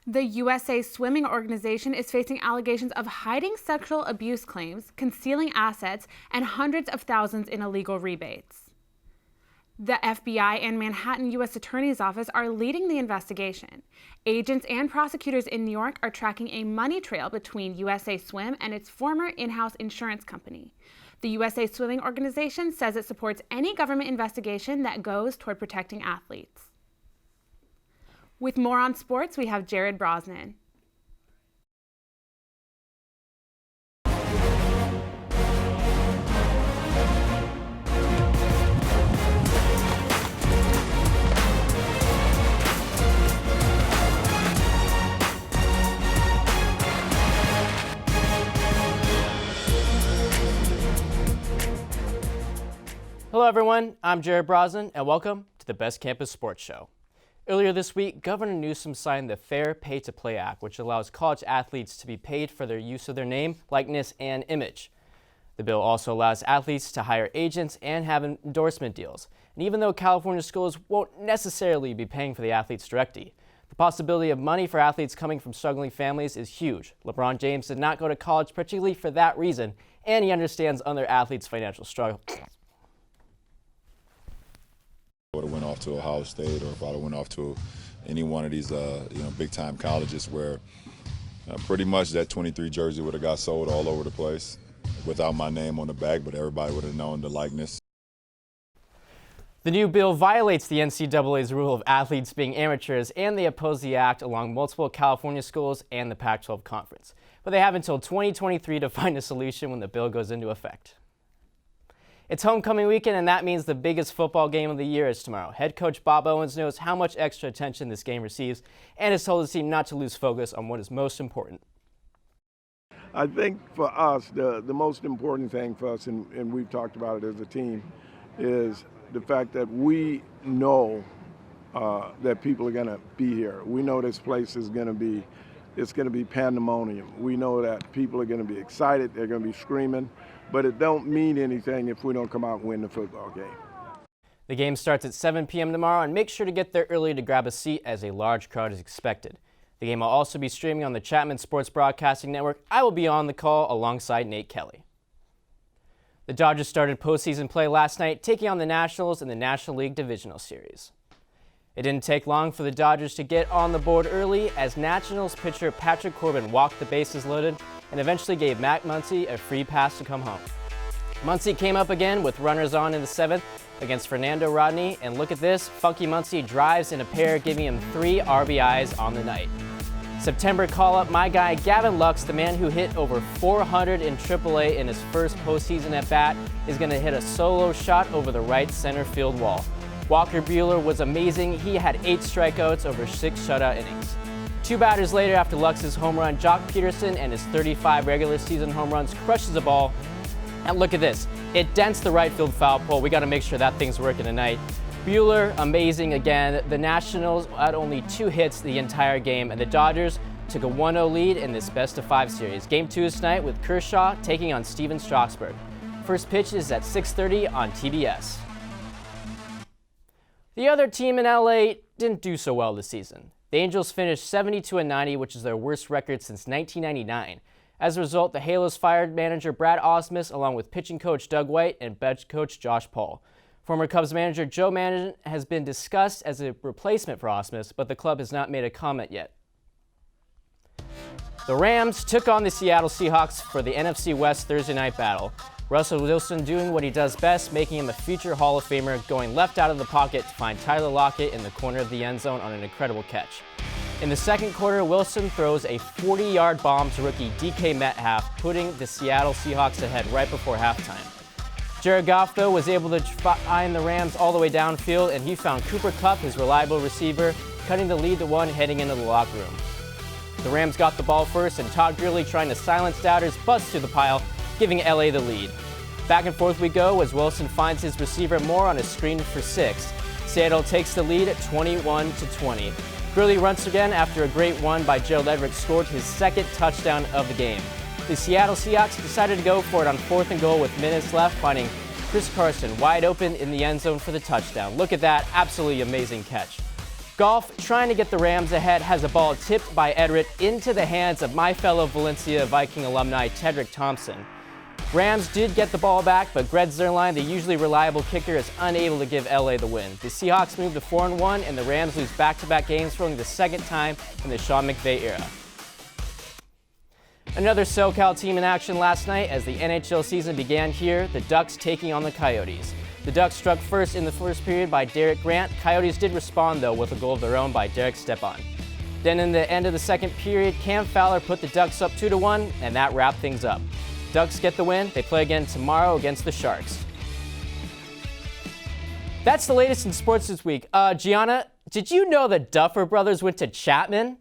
The USA Swimming Organization is facing allegations of hiding sexual abuse claims, concealing assets, and hundreds of thousands in illegal rebates. The FBI and Manhattan U.S. Attorney's Office are leading the investigation. Agents and prosecutors in New York are tracking a money trail between USA Swim and its former in-house insurance company. The USA Swimming Organization says it supports any government investigation that goes toward protecting athletes. With more on sports, we have Brosnan. Hello everyone, I'm Brosnan and welcome to the Best Campus Sports Show. Earlier this week, Governor Newsom signed the Fair Pay to Play Act, which allows college athletes to be paid for their use of their name, likeness, and image. The bill also allows athletes to hire agents and have endorsement deals. And even though California schools won't necessarily be paying for the athletes directly, the possibility of money for athletes coming from struggling families is huge. LeBron James did not go to college particularly for that reason, and he understands other athletes' financial struggle. I would have went off to Ohio State, or if I would have went off to any one of these big-time colleges where pretty much that 23 jersey would have got sold all over the place without my name on the back, but everybody would have known the likeness. The new bill violates the NCAA's rule of athletes being amateurs, and they oppose the act along multiple California schools and the Pac-12 conference. But they have until 2023 to find a solution when the bill goes into effect. It's homecoming weekend, and that means the biggest football game of the year is tomorrow. Head coach Bob Owens knows how much extra attention this game receives and has told his team not to lose focus on what is most important. I think for us, the most important thing for us, and we've talked about it as a team, is the fact that we know that people are going to be here. We know this place is going to be, it's going to be pandemonium. We know that people are going to be excited, they're going to be screaming. But it don't mean anything if we don't come out and win the football game. The game starts at 7 p.m. tomorrow, and make sure to get there early to grab a seat as a large crowd is expected. The game will also be streaming on the Chapman Sports Broadcasting Network. I will be on the call alongside Nate Kelly. The Dodgers started postseason play last night, taking on the Nationals in the National League Divisional Series. It didn't take long for the Dodgers to get on the board early as Nationals pitcher Patrick Corbin walked the bases loaded and eventually gave Matt Muncy a free pass to come home. Muncy came up again with runners on in the 7th against Fernando Rodney, and look at this, Funky Muncy drives in a pair, giving him 3 RBIs on the night. September call-up, my guy Gavin Lux, the man who hit over 400 in AAA in his first postseason at-bat, is going to hit a solo shot over the right center field wall. Walker Buehler was amazing. He had 8 strikeouts over 6 shutout innings. 2 batters later after Lux's home run, Jock Peterson and his 35 regular season home runs crushes the ball. And look at this. It dents the right field foul pole. We got to make sure that thing's working tonight. Buehler, amazing again. The Nationals had only 2 hits the entire game, and the Dodgers took a 1-0 lead in this best-of-5 series. Game 2 is tonight with Kershaw taking on Steven Strasburg. First pitch is at 6:30 on TBS. The other team in LA didn't do so well this season. The Angels finished 72-90, which is their worst record since 1999. As a result, the Halos fired manager Brad Ausmus along with pitching coach Doug White and bench coach Josh Paul. Former Cubs manager Joe Maddon has been discussed as a replacement for Ausmus, but the club has not made a comment yet. The Rams took on the Seattle Seahawks for the NFC West Thursday night battle. Russell Wilson doing what he does best, making him a future Hall of Famer, going left out of the pocket to find Tyler Lockett in the corner of the end zone on an incredible catch. In the second quarter, Wilson throws a 40-yard bomb to rookie DK Metcalf, putting the Seattle Seahawks ahead right before halftime. Jared Goff, though, was able to find the Rams all the way downfield, and he found Cooper Kupp, his reliable receiver, cutting the lead to 1 heading into the locker room. The Rams got the ball first, and Todd Gurley, trying to silence doubters, busts through the pile, giving LA the lead. Back and forth we go as Wilson finds his receiver Moore on a screen for 6. Seattle takes the lead at 21-20. Gurley runs again after a great one by Gerald Everett scored his 2nd touchdown of the game. The Seattle Seahawks decided to go for it on 4th and goal with minutes left, finding Chris Carson wide open in the end zone for the touchdown. Look at that, absolutely amazing catch. Golf, trying to get the Rams ahead, has a ball tipped by Everett into the hands of my fellow Valencia Viking alumni Tedrick Thompson. Rams did get the ball back, but Greg Zerline, the usually reliable kicker, is unable to give LA the win. The Seahawks move to 4-1, and the Rams lose back-to-back games for only the second time in the Sean McVay era. Another SoCal team in action last night as the NHL season began here, the Ducks taking on the Coyotes. The Ducks struck first in the first period by Derek Grant. Coyotes did respond, though, with a goal of their own by Derek Stepan. Then in the end of the second period, Cam Fowler put the Ducks up 2-1, and that wrapped things up. Ducks get the win. They play again tomorrow against the Sharks. That's the latest in sports this week. Gianna, did you know the Duffer Brothers went to Chapman?